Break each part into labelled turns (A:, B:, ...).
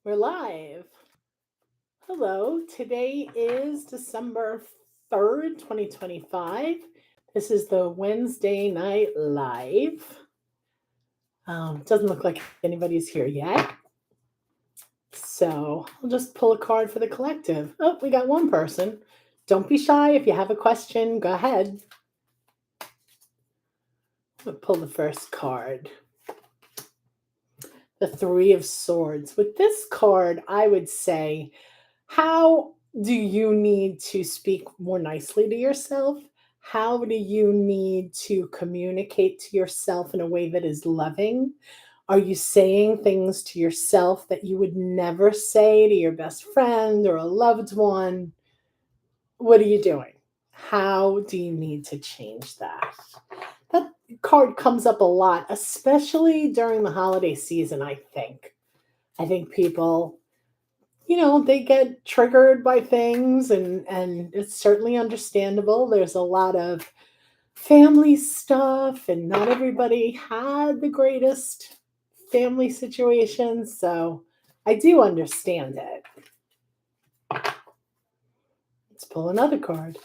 A: We're live. Hello. Today is December 3rd, 2025. This is the Wednesday night live. Doesn't look like anybody's here yet. So I'll just pull a card for the collective. Oh, we got one person. Don't be shy. If you have a question, go ahead. We'll pull the first card. The Three of Swords. With this card, I would say, how do you need to speak more nicely to yourself? How do you need to communicate to yourself in a way that is loving? Are you saying things to yourself that you would never say to your best friend or a loved one? What are you doing? How do you need to change that? That card comes up a lot, especially during the holiday season, I think. I think people, they get triggered by things, and it's certainly understandable. There's a lot of family stuff, and not everybody had the greatest family situations, so I do understand it. Let's pull another card.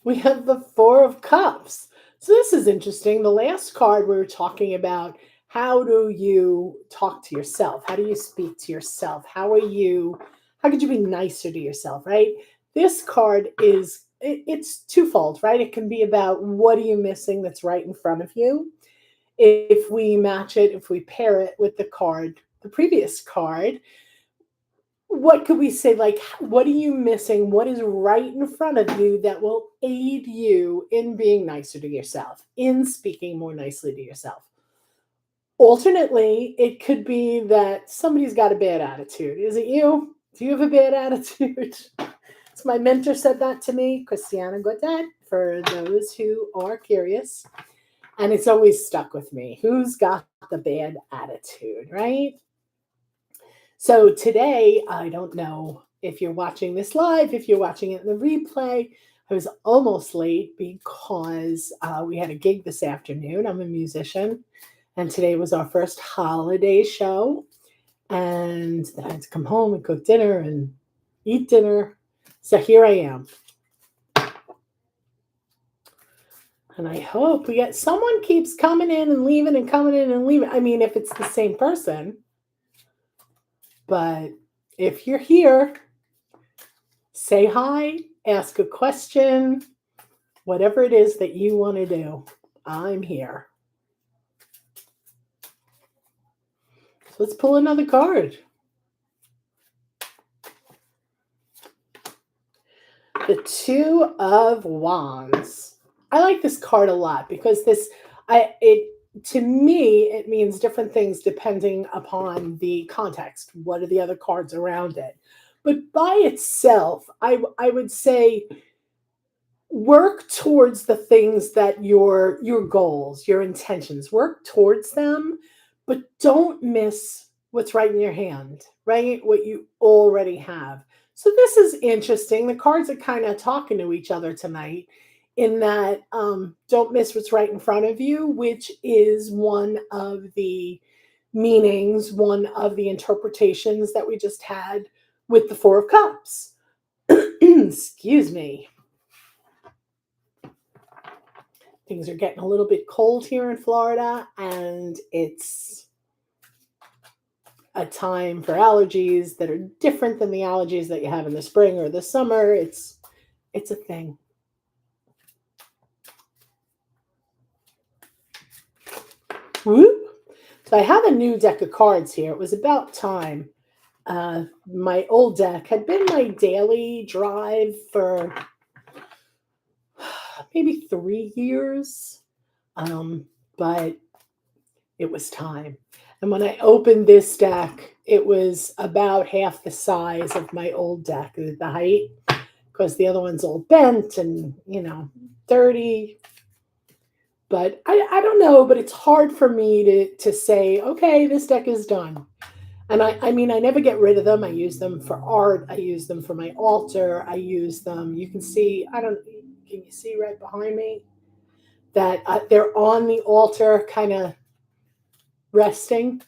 A: We have the Four of Cups. So this is interesting. The last card we were talking about, how do you talk to yourself? How do you speak to yourself? How could you be nicer to yourself, right? This card it's twofold, right? It can be about what are you missing that's right in front of you. If we match it, if we pair it with the previous card, what could we say, like, what are you missing, what is right in front of you that will aid you in being nicer to yourself, in speaking more nicely to yourself? Alternately, it could be that somebody's got a bad attitude. Is it you? Do you have a bad attitude? So my mentor said that to me, Christiana Godet, for those who are curious, and it's always stuck with me. Who's got the bad attitude, right? So today, I don't know if you're watching this live, if you're watching it in the replay. I was almost late because we had a gig this afternoon. I'm a musician, and today was our first holiday show. And then I had to come home and cook dinner and eat dinner. So here I am. And I hope we get someone keeps coming in and leaving and coming in and leaving. I mean, if it's the same person, but if you're here, say hi, ask a question, whatever it is that you want to do. I'm here. So let's pull another card. The Two of Wands. I like this card a lot because it to me it means different things depending upon the context. What are the other cards around it? But by itself, I would say work towards the things that your goals, your intentions, work towards them, but don't miss what's right in your hand, right? What you already have. So this is interesting. The cards are kind of talking to each other tonight in that don't miss what's right in front of you, which is one of the meanings, one of the interpretations that we just had with the Four of Cups. Excuse me. Things are getting a little bit cold here in Florida, and it's a time for allergies that are different than the allergies that you have in the spring or the summer. It's a thing. Whoop. So I have a new deck of cards here. It was about time. My old deck had been my daily drive for maybe 3 years, but it was time. And when I opened this deck, it was about half the size of my old deck, the height, because the other one's all bent and, dirty. But I don't know, but it's hard for me to say, okay, this deck is done. And I mean, I never get rid of them. I use them for art. I use them for my altar. I use them. You can see, can you see right behind me that they're on the altar, kind of resting.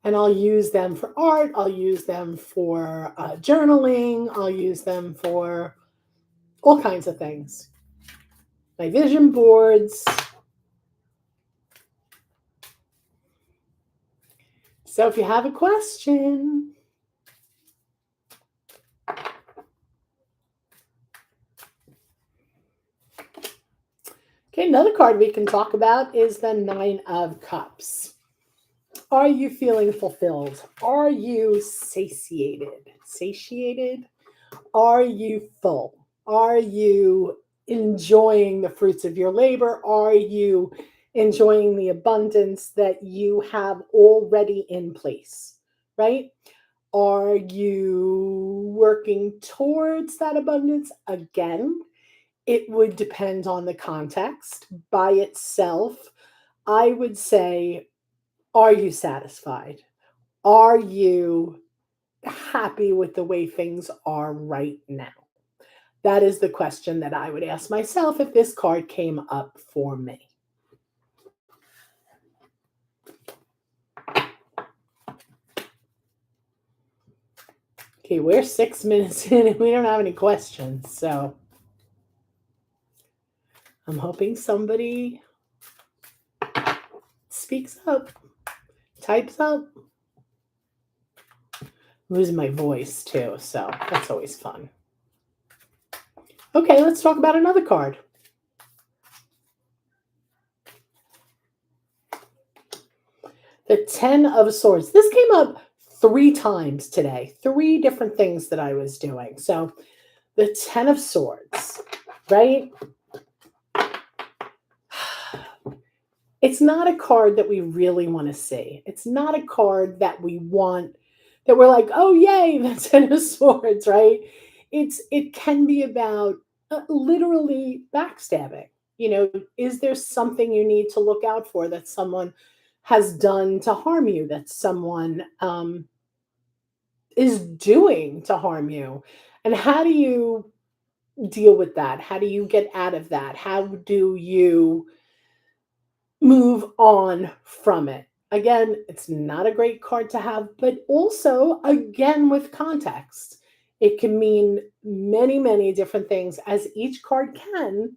A: And I'll use them for art. I'll use them for journaling. I'll use them for all kinds of things. My vision boards. So if you have a question, okay, another card we can talk about is the Nine of Cups. Are you feeling fulfilled? Are you satiated? Satiated? Are you full? Are you enjoying the fruits of your labor? Are you enjoying the abundance that you have already in place? Right? Are you working towards that abundance? Again, it would depend on the context. By itself, I would say, are you satisfied? Are you happy with the way things are right now? That is the question that I would ask myself if this card came up for me. Okay, we're 6 minutes in and we don't have any questions. So I'm hoping somebody speaks up, types up. I'm losing my voice too, so that's always fun. Okay, let's talk about another card. The Ten of Swords. This came up 3 times today, 3 different things that I was doing. So the Ten of Swords, right? It's not a card that we really want to see. It's not a card that we want, that we're like, oh yay, the Ten of Swords, right? It can be about literally backstabbing. You know, is there something you need to look out for that someone has done to harm you, that someone is doing to harm you? And how do you deal with that? How do you get out of that? How do you move on from it? Again, it's not a great card to have, but also, again, with context, it can mean many, many different things, as each card can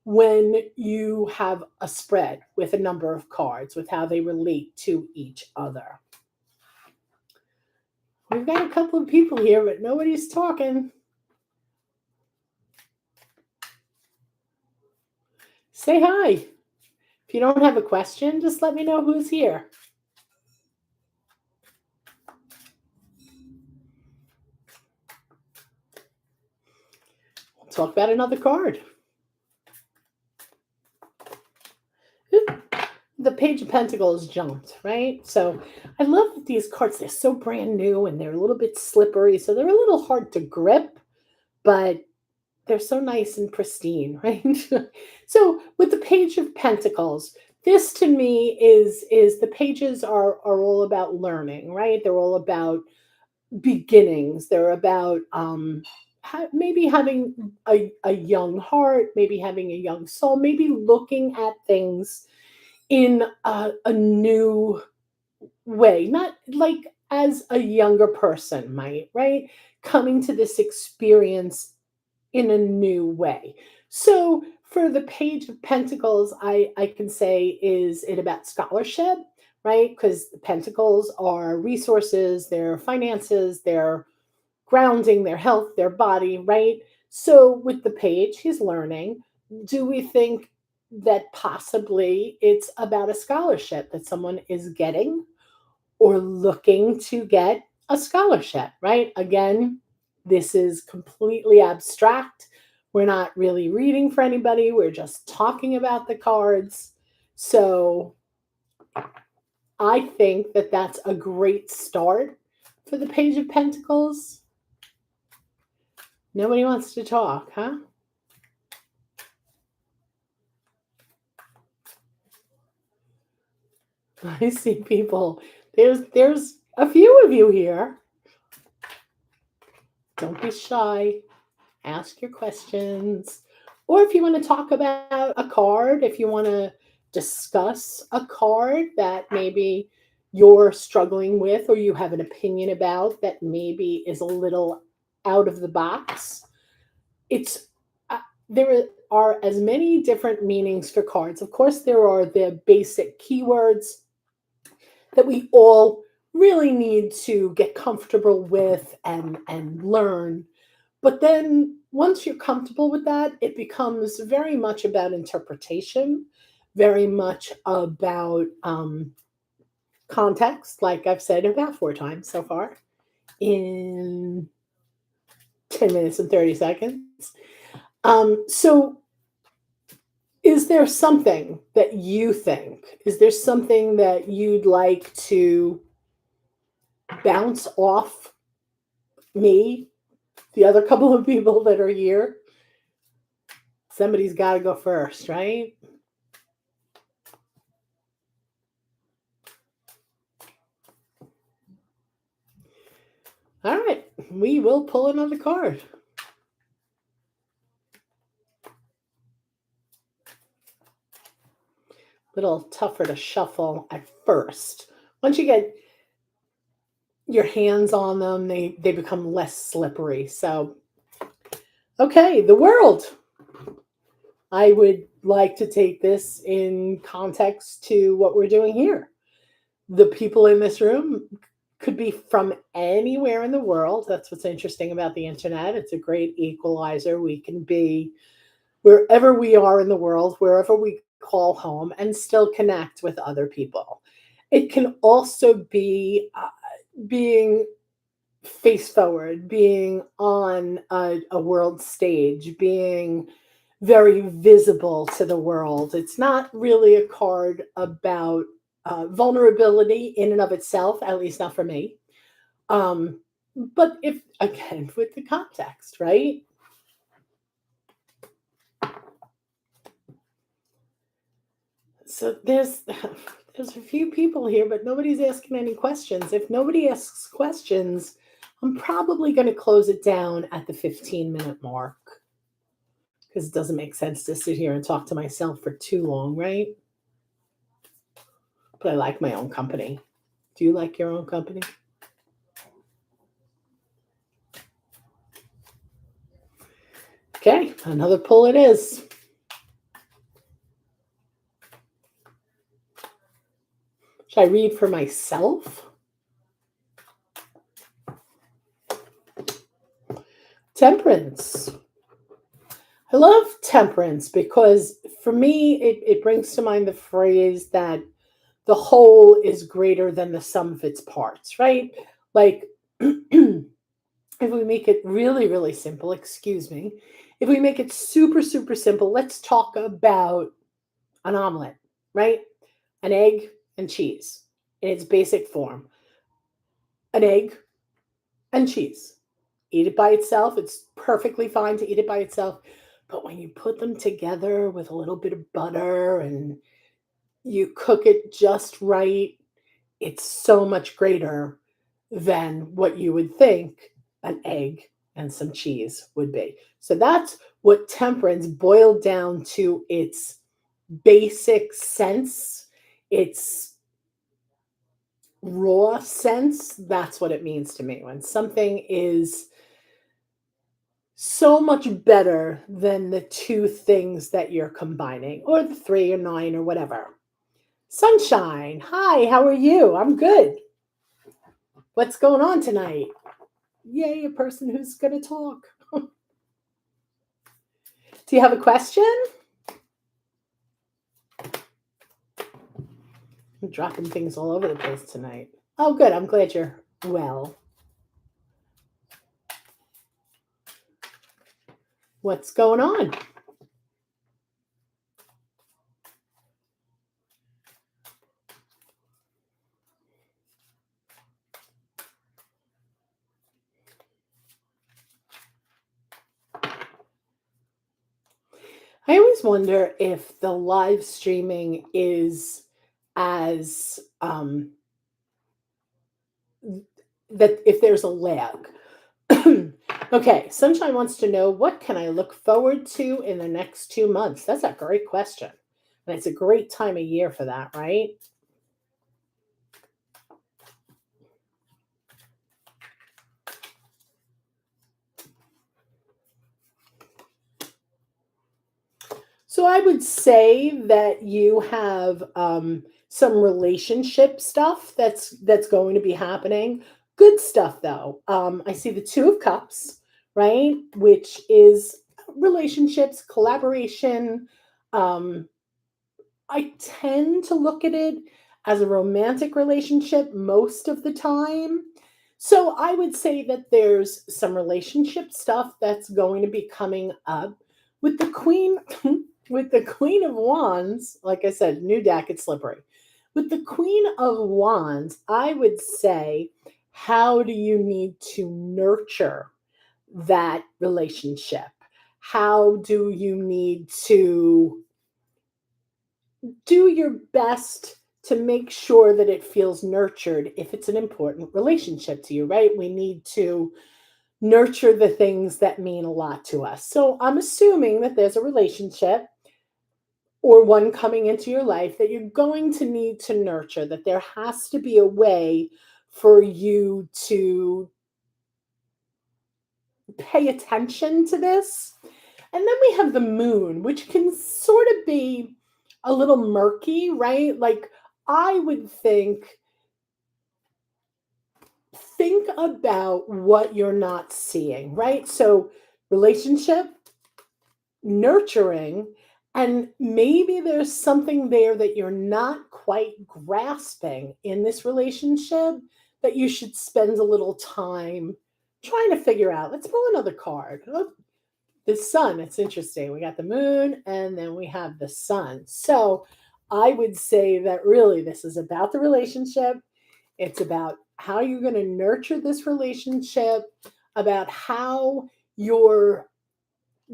A: when you have a spread with a number of cards, with how they relate to each other. We've got a couple of people here, but nobody's talking. Say hi. If you don't have a question, just let me know who's here. We'll talk about another card. The Page of Pentacles jumped, right? So I love that these cards, they're so brand new and they're a little bit slippery. So they're a little hard to grip, but they're so nice and pristine, right? So with the Page of Pentacles, this to me is the pages are all about learning, right? They're all about beginnings. They're about maybe having a young heart, maybe having a young soul, maybe looking at things in a new way, not like as a younger person might, right? Coming to this experience in a new way. So for the Page of Pentacles, I can say, is it about scholarship, right? Because the Pentacles are resources, their finances, their grounding, their health, their body, right? So with the Page, he's learning. Do we think that possibly it's about a scholarship that someone is getting or looking to get a scholarship, right? Again, this is completely abstract. We're not really reading for anybody, we're just talking about the cards. So I think that that's a great start for the Page of Pentacles. Nobody wants to talk, huh? I see people. There's a few of you here. Don't be shy. Ask your questions. Or if you want to talk about a card, if you want to discuss a card that maybe you're struggling with or you have an opinion about that maybe is a little out of the box. It's there are as many different meanings for cards. Of course, there are the basic keywords that we all really need to get comfortable with and learn. But then once you're comfortable with that, it becomes very much about interpretation, very much about context, like I've said about 4 times so far in 10 minutes and 30 seconds. So, is there something that you think? Is there something that you'd like to bounce off me, the other couple of people that are here? Somebody's got to go first, right? All right, we will pull another card. Little tougher to shuffle at first. Once you get your hands on them, they become less slippery. So, okay, the world. I would like to take this in context to what we're doing here. The people in this room could be from anywhere in the world. That's what's interesting about the internet. It's a great equalizer. We can be wherever we are in the world, wherever we call home, and still connect with other people. It can also be being face forward, being on a world stage, being very visible to the world. It's not really a card about vulnerability in and of itself, at least not for me. Um, but if, again, with the context, right? So there's a few people here, but nobody's asking any questions. If nobody asks questions, I'm probably going to close it down at the 15-minute mark because it doesn't make sense to sit here and talk to myself for too long, right? But I like my own company. Do you like your own company? Okay, another pull it is. Should I read for myself? Temperance. I love temperance because for me, it brings to mind the phrase that the whole is greater than the sum of its parts, right? Like, if we make it really, really simple, excuse me, if we make it super, super simple, let's talk about an omelet, right? An egg and cheese in its basic form. An egg and cheese. Eat it by itself. It's perfectly fine to eat it by itself. But when you put them together with a little bit of butter and you cook it just right, it's so much greater than what you would think an egg and some cheese would be. So that's what temperance boiled down to its basic sense, its raw sense. That's what it means to me. When something is so much better than the two things that you're combining, or the three or nine or whatever. Sunshine, hi, how are you? I'm good. What's going on tonight? Yay, a person who's going to talk. Do you have a question? I'm dropping things all over the place tonight. Oh, good. I'm glad you're well. What's going on? I always wonder if the live streaming is as that if there's a lag. Okay, Sunshine wants to know what can I look forward to in the next 2 months? That's a great question. And it's a great time of year for that, right? So I would say that you have some relationship stuff that's going to be happening. Good stuff though. I see the Two of Cups, right, which is relationships, collaboration. Um, I tend to look at it as a romantic relationship most of the time. So I would say that there's some relationship stuff that's going to be coming up with the Queen with the Queen of Wands. Like I said, new deck, it's slippery. With the Queen of Wands, I would say, how do you need to nurture that relationship? How do you need to do your best to make sure that it feels nurtured if it's an important relationship to you, right? We need to nurture the things that mean a lot to us. So I'm assuming that there's a relationship or one coming into your life that you're going to need to nurture, that there has to be a way for you to pay attention to this. And then we have the moon, which can sort of be a little murky, right? Like I would think about what you're not seeing, right? So relationship, nurturing, and maybe there's something there that you're not quite grasping in this relationship that you should spend a little time trying to figure out. Let's pull another card. Oh, the sun, it's interesting. We got the moon and then we have the sun. So I would say that really this is about the relationship. It's about how you're going to nurture this relationship, about how you're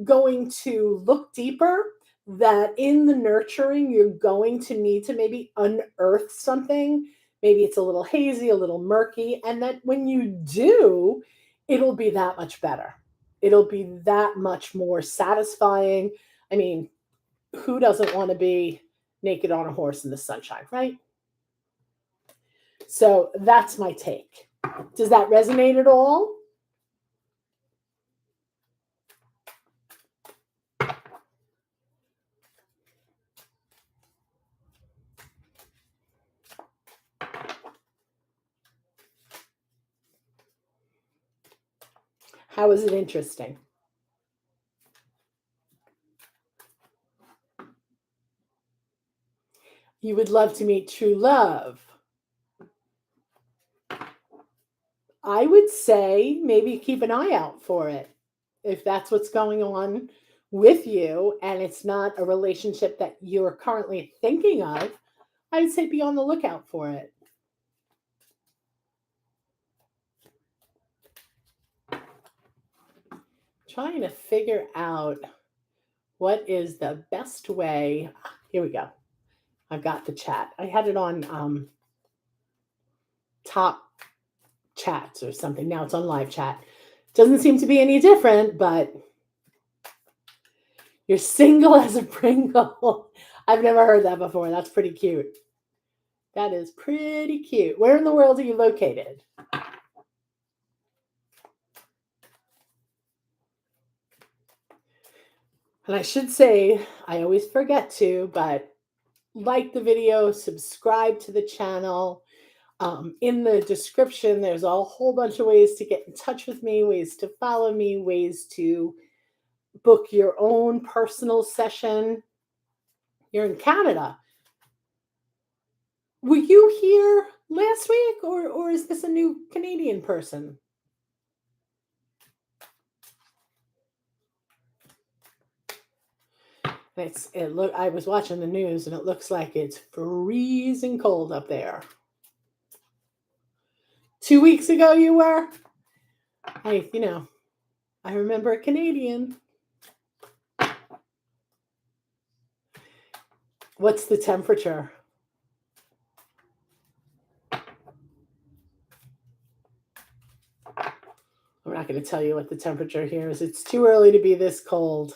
A: going to look deeper, that in the nurturing, you're going to need to maybe unearth something. Maybe it's a little hazy, a little murky, and that when you do, it'll be that much better. It'll be that much more satisfying. I mean, who doesn't want to be naked on a horse in the sunshine, right? So that's my take. Does that resonate at all? How is it interesting? You would love to meet true love. I would say maybe keep an eye out for it. If that's what's going on with you and it's not a relationship that you're currently thinking of, I'd say be on the lookout for it. Trying to figure out what is the best way. Here we go. I've got the chat. I had it on top chats or something. Now it's on live chat. Doesn't seem to be any different, but you're single as a Pringle. I've never heard that before. That's pretty cute. That is pretty cute. Where in the world are you located? And I should say, I always forget to, but like the video, subscribe to the channel. In the description, there's a whole bunch of ways to get in touch with me, ways to follow me, ways to book your own personal session. You're in Canada. Were you here last week or is this a new Canadian person? I was watching the news and it looks like it's freezing cold up there. 2 weeks ago you were? I remember a Canadian. What's the temperature? I'm not going to tell you what the temperature here is. It's too early to be this cold.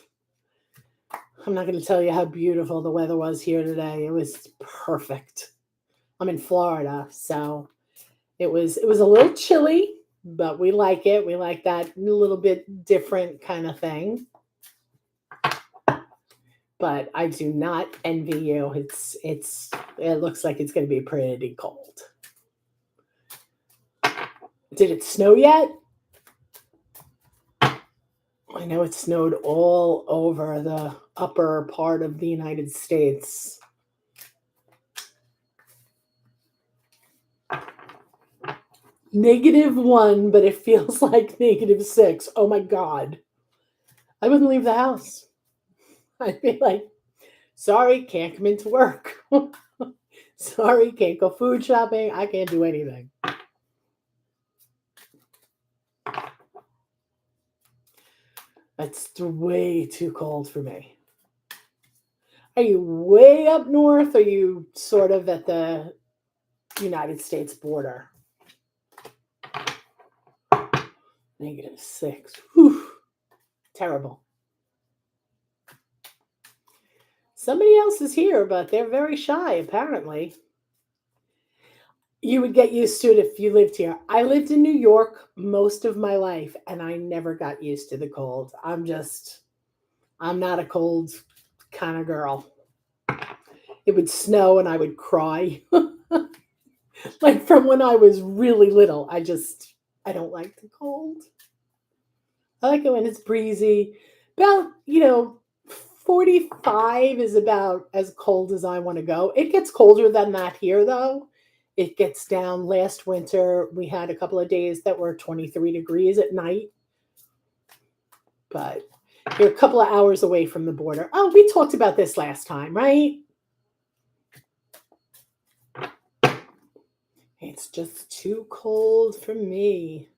A: I'm not going to tell you how beautiful the weather was here today. It was perfect. I'm in Florida, so it was a little chilly, but we like it. We like that little bit different kind of thing. but I do not envy you. It looks like it's going to be pretty cold. Did it snow yet? I know it snowed all over the upper part of the United States. -1, but it feels like -6. Oh my God. I wouldn't leave the house. I'd be like, sorry, can't come into work. Sorry, can't go food shopping. I can't do anything. That's way too cold for me. Are you way up north? Or are you sort of at the United States border? -6. Whew. Terrible. Somebody else is here, but they're very shy, apparently. You would get used to it if you lived here. I lived in New York most of my life, and I never got used to the cold. I'm not a cold kind of girl. It would snow and I would cry. Like from when I was really little. I don't like the cold. I like it when it's breezy. About, 45 is about as cold as I want to go. It gets colder than that here, though. It gets down. Last winter, we had a couple of days that were 23 degrees at night, but you're a couple of hours away from the border. Oh, we talked about this last time, right? It's just too cold for me.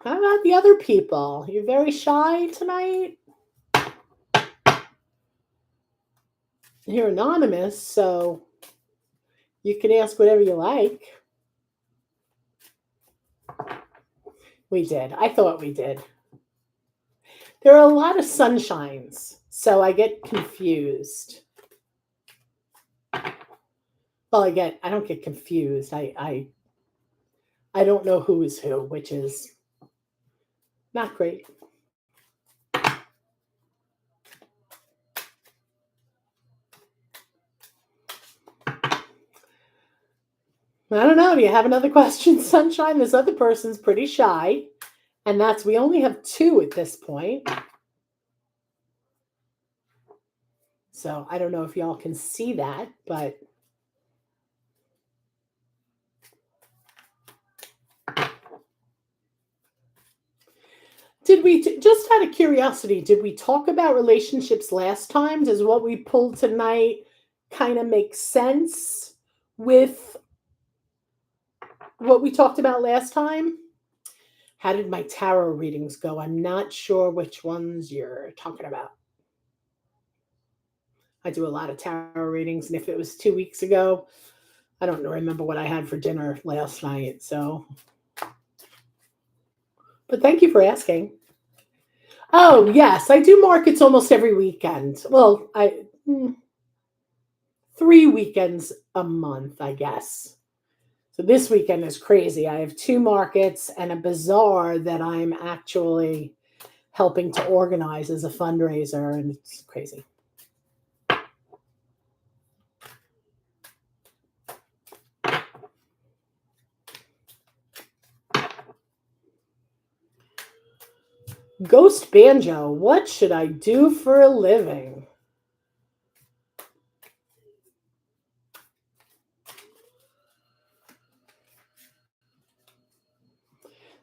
A: How about the other people? You're very shy tonight? You're anonymous, so you can ask whatever you like. We did. I thought we did. There are a lot of sunshines, so I get confused. Well, I don't get confused. I don't know who is who, which is not great. I don't know. Do you have another question, Sunshine? This other person's pretty shy, and we only have two at this point. So I don't know if y'all can see that, but just out of curiosity, did we talk about relationships last time? Does what we pulled tonight kind of make sense with what we talked about last time? How did my tarot readings go? I'm not sure which ones you're talking about. I do a lot of tarot readings, and if it was 2 weeks ago, I don't remember what I had for dinner last night. So, but thank you for asking. Oh yes, I do markets almost every weekend. Well, 3 weekends a month, I guess. So this weekend is crazy. I have two markets and a bazaar that I'm actually helping to organize as a fundraiser, and it's crazy. Ghost Banjo, what should I do for a living?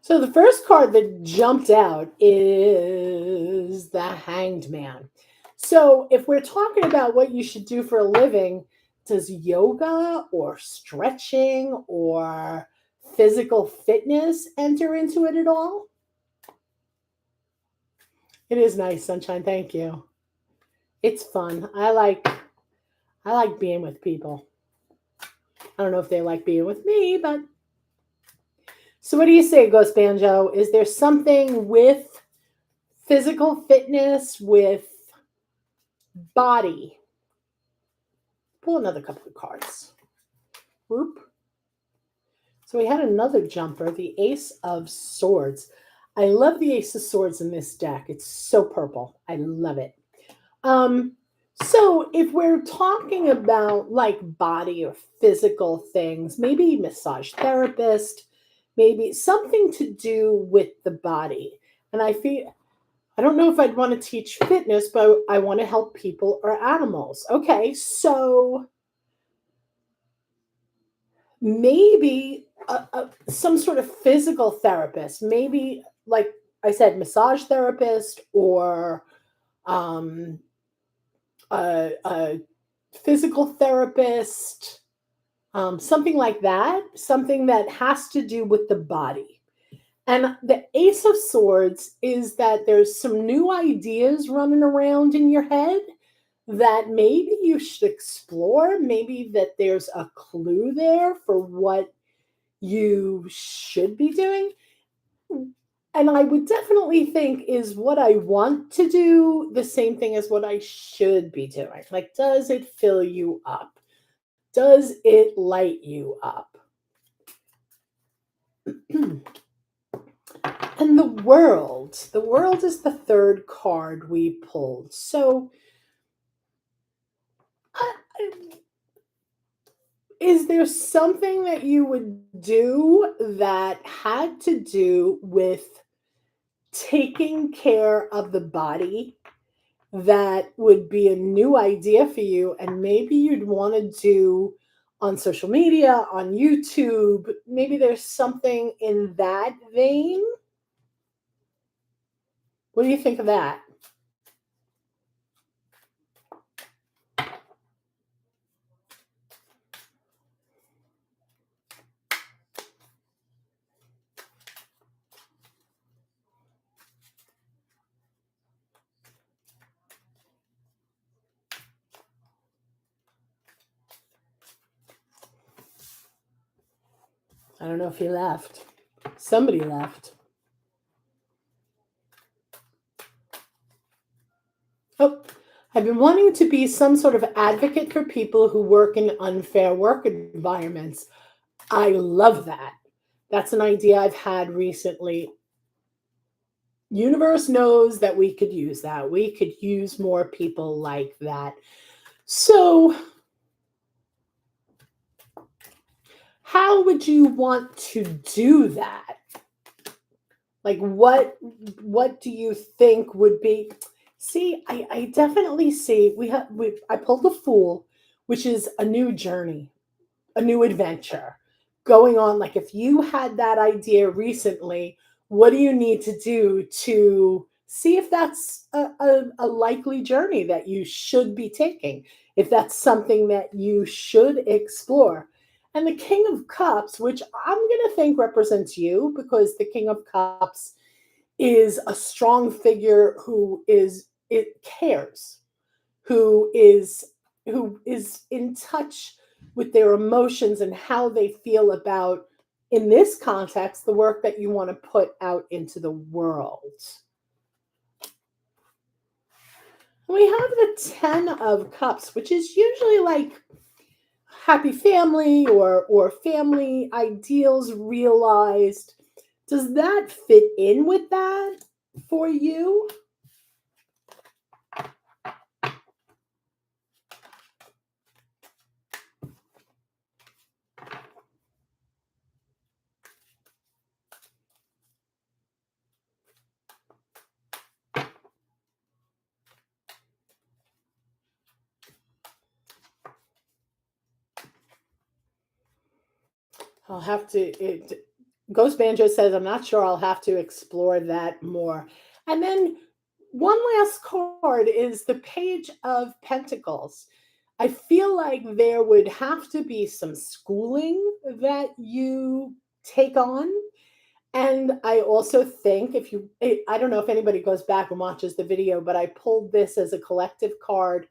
A: So the first card that jumped out is the Hanged Man. So if we're talking about what you should do for a living, does yoga or stretching or physical fitness enter into it at all? It is nice, Sunshine. Thank you. It's fun. I like being with people. I don't know if they like being with me, but so what do you say, Ghost Banjo? Is there something with physical fitness, with body? Pull another couple of cards. Whoop. So we had another jumper, the Ace of Swords. I love the Ace of Swords in this deck. It's so purple. I love it. So, if we're talking about like body or physical things, maybe massage therapist, maybe something to do with the body. And I don't know if I'd want to teach fitness, but I want to help people or animals. Okay, so maybe some sort of physical therapist, maybe like I said, massage therapist or um, a physical therapist, something like that, something that has to do with the body. And the Ace of Swords is that there's some new ideas running around in your head that maybe you should explore. Maybe that there's a clue there for what you should be doing. And I would definitely think, is what I want to do the same thing as what I should be doing? Like, does it fill you up? Does it light you up? And the world is the third card we pulled. So, is there something that you would do that had to do with taking care of the body that would be a new idea for you, and maybe you'd want to do on social media, on YouTube? Maybe there's something in that vein. What do you think of that? I don't know if he left. Somebody left. Oh, I've been wanting to be some sort of advocate for people who work in unfair work environments. I love that. That's an idea I've had recently. Universe knows that we could use that. We could use more people like that. So, how would you want to do that? Like, what do you think would be? See, I definitely see I pulled the Fool, which is a new journey, a new adventure going on. Like, if you had that idea recently, what do you need to do to see if that's a likely journey that you should be taking, if that's something that you should explore? And the King of Cups, which I'm going to think represents you, because the King of Cups is a strong figure who is it cares, who is who is in touch with their emotions and how they feel about, in this context, the work that you want to put out into the world. We have the 10 of Cups, which is usually like happy family or family ideals realized. Does that fit in with that for you? I'll have to. Ghost Banjo says, I'm not sure, I'll have to explore that more. And then one last card is the Page of Pentacles. I feel like there would have to be some schooling that you take on. And I also think, if you, I don't know if anybody goes back and watches the video, but I pulled this as a collective card,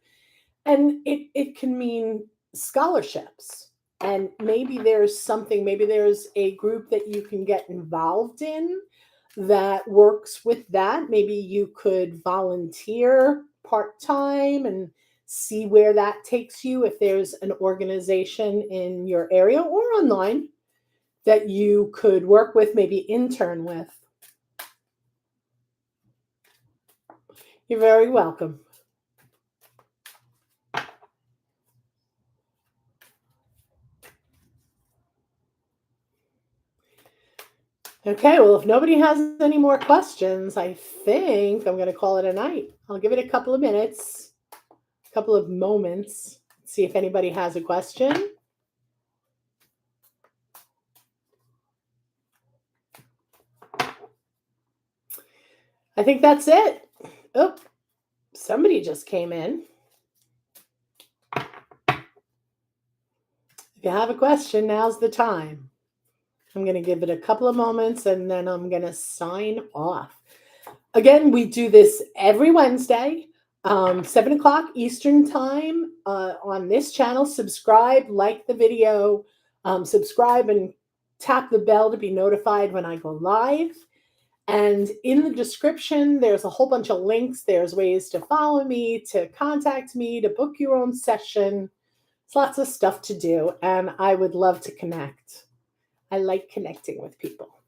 A: and it can mean scholarships. And maybe there's something, maybe there's a group that you can get involved in that works with that. Maybe you could volunteer part-time and see where that takes you, if there's an organization in your area or online that you could work with, maybe intern with. You're very welcome. Okay, well, if nobody has any more questions, I think I'm going to call it a night. I'll give it a couple of minutes, a couple of moments, see if anybody has a question. I think that's it. Oh, somebody just came in. If you have a question, now's the time. I'm going to give it a couple of moments and then I'm going to sign off. Again, we do this every Wednesday, 7 o'clock Eastern Time on this channel. Subscribe, like the video, subscribe and tap the bell to be notified when I go live. And in the description, there's a whole bunch of links. There's ways to follow me, to contact me, to book your own session. It's lots of stuff to do, and I would love to connect. I like connecting with people.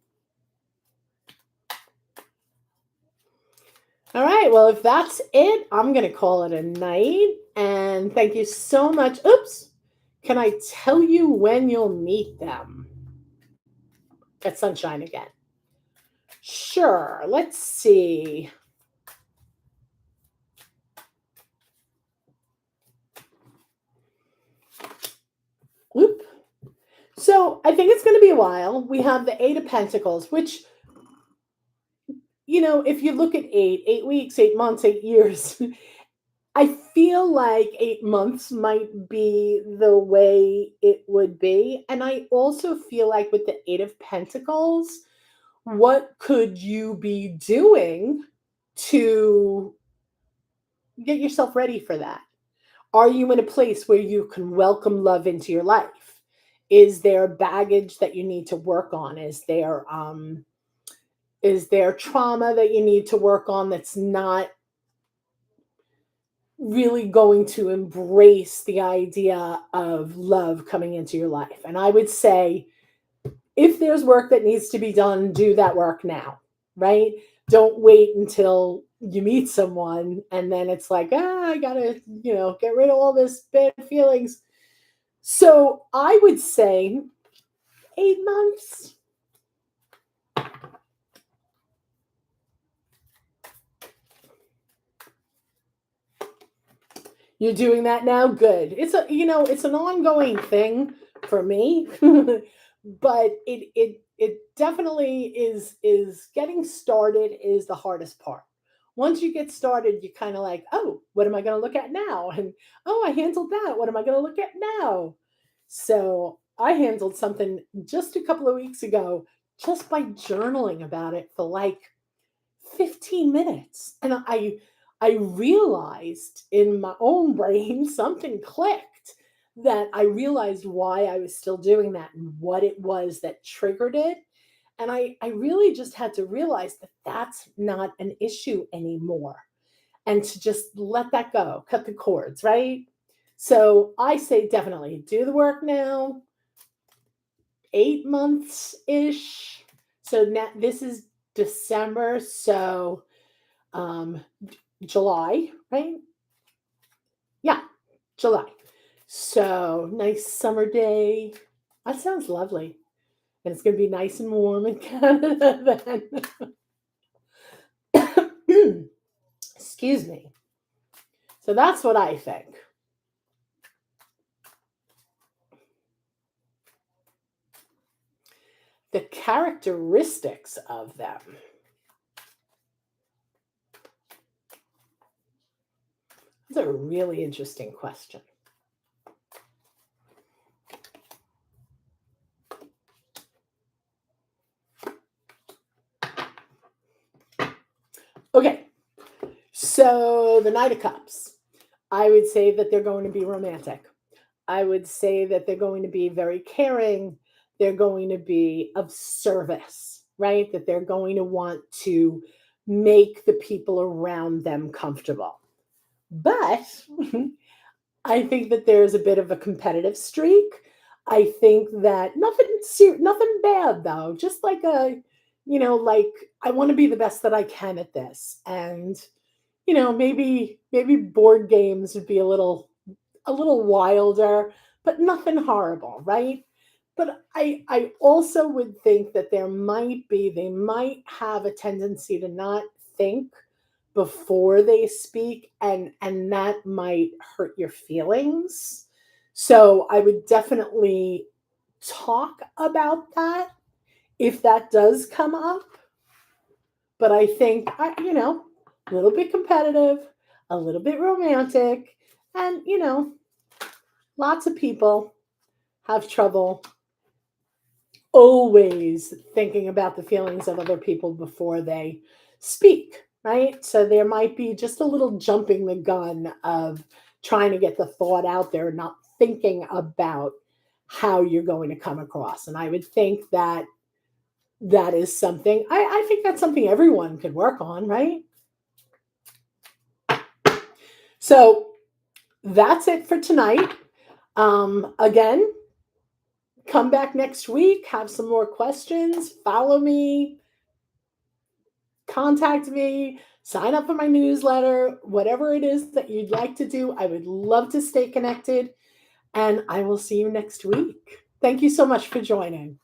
A: All right. Well, if that's it, I'm going to call it a night. And thank you so much. Oops. Can I tell you when you'll meet them? At Sunshine again. Sure. Let's see. Whoop. So I think it's going to be a while. We have the Eight of Pentacles, which, if you look at 8 weeks, 8 months, 8 years, I feel like 8 months might be the way it would be. And I also feel like with the Eight of Pentacles, what could you be doing to get yourself ready for that? Are you in a place where you can welcome love into your life? Is there baggage that you need to work on? Is there trauma that you need to work on that's not really going to embrace the idea of love coming into your life? And I would say, if there's work that needs to be done, do that work now, right? Don't wait until you meet someone and then it's like, I gotta, get rid of all this bad feelings. So I would say 8 months. You're doing that now? Good. It's an ongoing thing for me. But it definitely is getting started is the hardest part. Once you get started, you're kind of like, oh, what am I going to look at now? And oh, I handled that. What am I going to look at now? So I handled something just a couple of weeks ago just by journaling about it for like 15 minutes. And I realized in my own brain something clicked, that I realized why I was still doing that and what it was that triggered it. And I really just had to realize that that's not an issue anymore, and to just let that go, cut the cords, right? So I say definitely do the work now, 8 months ish. So now this is December. So um, July, right? Yeah, July. So nice summer day. That sounds lovely. And it's going to be nice and warm in Canada then. Excuse me. So that's what I think. The characteristics of them. That's a really interesting question. Okay, so the Knight of Cups. I would say that they're going to be romantic. I would say that they're going to be very caring. They're going to be of service, right? That they're going to want to make the people around them comfortable. But I think that there's a bit of a competitive streak. I think that nothing bad though. Just like like I want to be the best that I can at this, and maybe board games would be a little wilder, but nothing horrible, right? But I also would think that they might have a tendency to not think before they speak, and that might hurt your feelings. So I would definitely talk about that if that does come up. But I think, a little bit competitive, a little bit romantic, and, lots of people have trouble always thinking about the feelings of other people before they speak, right? So there might be just a little jumping the gun of trying to get the thought out there, not thinking about how you're going to come across. And I would think that that is something, I think that's something everyone could work on, right? So that's it for tonight. Again, come back next week, have some more questions, follow me, contact me, sign up for my newsletter, whatever it is that you'd like to do. I would love to stay connected, and I will see you next week. Thank you so much for joining.